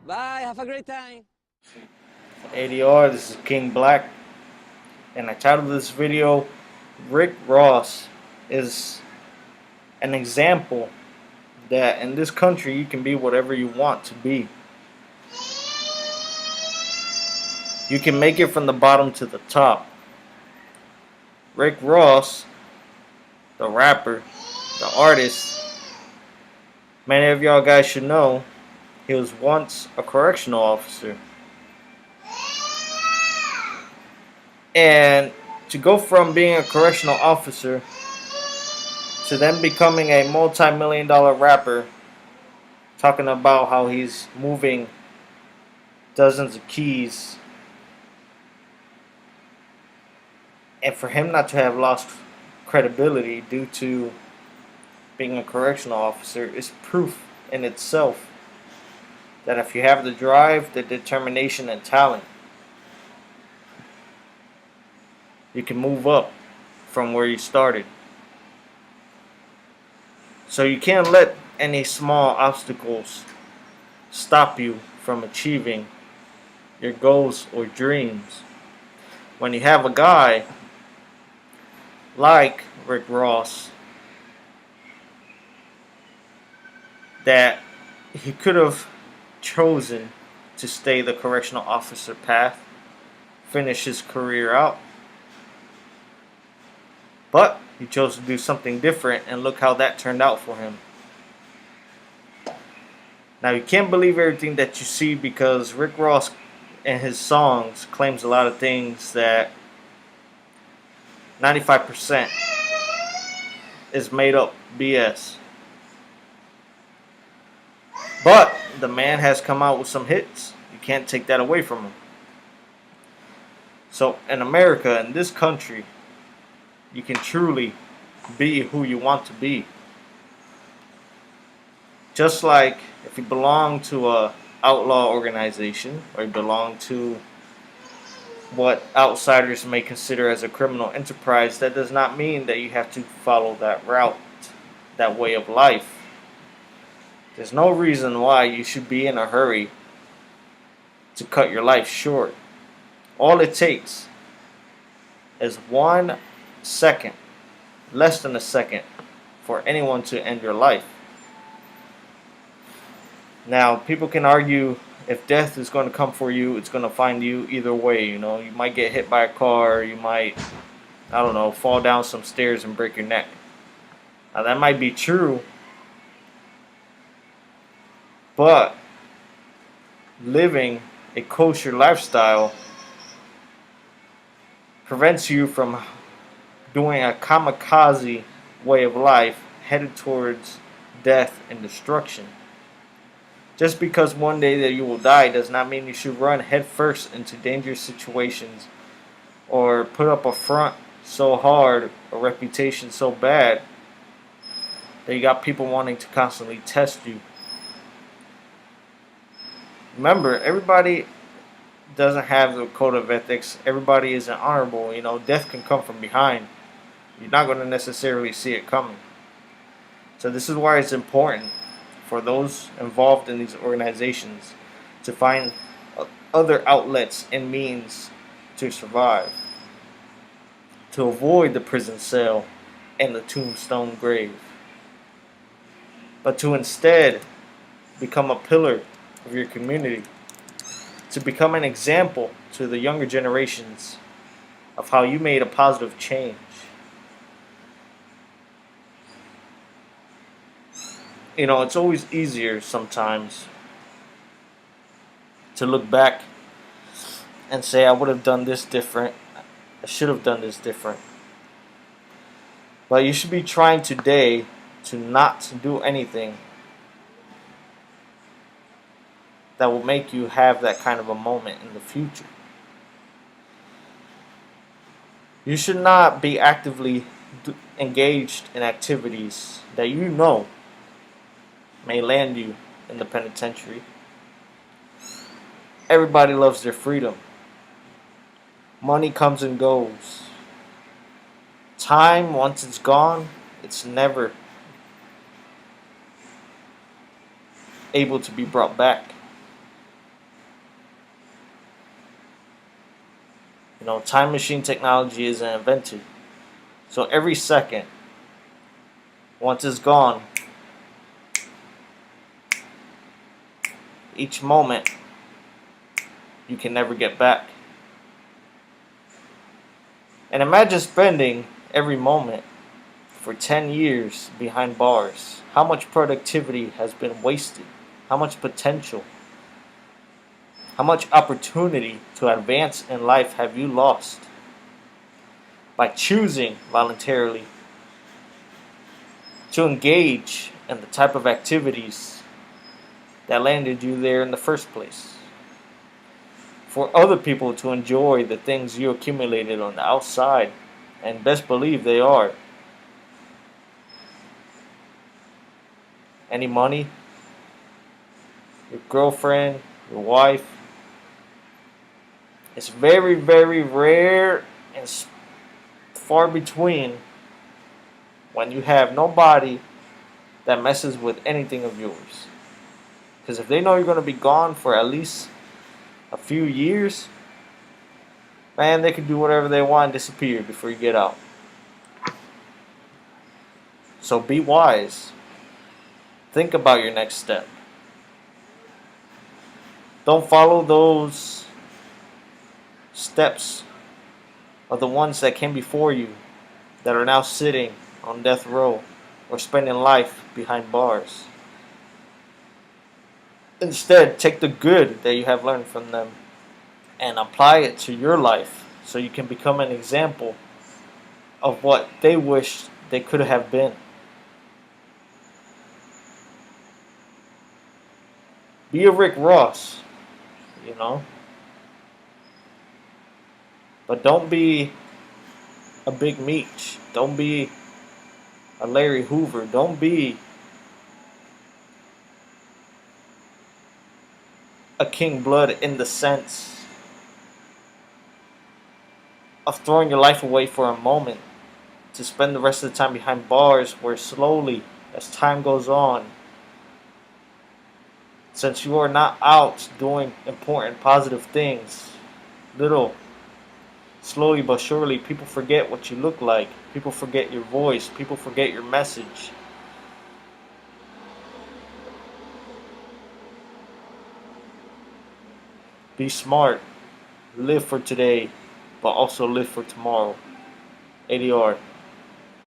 Bye, have a great time. ADR, this is King Black, and I titled this video Rick Ross is an example that in this country you can be whatever you want to be. You can make it from the bottom to the top. Rick Ross, the rapper, the artist, many of y'all guys should know, he was once a correctional officer. And to go from being a correctional officer to then becoming a multi-million dollar rapper, talking about how he's moving dozens of keys, and for him not to have lost credibility due to being a correctional officer is proof in itself that if you have the drive, the determination, and talent, you can move up from where you started. So you can't let any small obstacles stop you from achieving your goals or dreams. When you have a guy like Rick Ross that he could have chosen to stay the correctional officer path, finish his career out, but he chose to do something different, and look how that turned out for him. Now, you can't believe everything that you see because Rick Ross and his songs claims a lot of things that 95% is made up BS. But the man has come out with some hits. You can't take that away from him. So in America, in this country, you can truly be who you want to be. Just like if you belong to a outlaw organization or you belong to what outsiders may consider as a criminal enterprise, that does not mean that you have to follow that route, that way of life. There's no reason why you should be in a hurry to cut your life short. All it takes is 1 second, less than a second, for anyone to end your life. Now, people can argue if death is going to come for you, it's going to find you either way. You know, you might get hit by a car, you might, I don't know, fall down some stairs and break your neck. Now, that might be true, but living a kosher lifestyle prevents you from doing a kamikaze way of life headed towards death and destruction. Just because one day that you will die does not mean you should run headfirst into dangerous situations or put up a front so hard, a reputation so bad that you got people wanting to constantly test you. Remember, everybody doesn't have the code of ethics. Everybody isn't honorable. You know, death can come from behind. You're not going to necessarily see it coming. So this is why it's important for those involved in these organizations to find other outlets and means to survive, to avoid the prison cell and the tombstone grave, but to instead become a pillar of your community, to become an example to the younger generations of how you made a positive change. You know, it's always easier sometimes to look back and say, I would have done this different. I should have done this different. But you should be trying today to not do anything that will make you have that kind of a moment in the future. You should not be actively engaged in activities that you know may land you in the penitentiary. Everybody loves their freedom. Money comes and goes. Time, once it's gone, it's never able to be brought back. Time machine technology isn't invented. So every second, once it's gone, each moment you can never get back. And imagine spending every moment for 10 years behind bars. How much productivity has been wasted? How much potential? How much opportunity to advance in life have you lost by choosing voluntarily to engage in the type of activities that landed you there in the first place? For other people to enjoy the things you accumulated on the outside, and best believe they are. Any money, your girlfriend, your wife. It's very, very rare and far between when you have nobody that messes with anything of yours. Because if they know you're going to be gone for at least a few years, man, they can do whatever they want and disappear before you get out. So be wise. Think about your next step. Don't follow those steps of the ones that came before you that are now sitting on death row or spending life behind bars. Instead, take the good that you have learned from them and apply it to your life so you can become an example of what they wish they could have been. Be a Rick Ross, but don't be a Big Meech. Don't be a Larry Hoover. Don't be a King Blood in the sense of throwing your life away for a moment to spend the rest of the time behind bars where slowly, as time goes on, since you are not out doing important, positive things, slowly but surely, people forget what you look like. People forget your voice. People forget your message. Be smart. Live for today, but also live for tomorrow. ADR.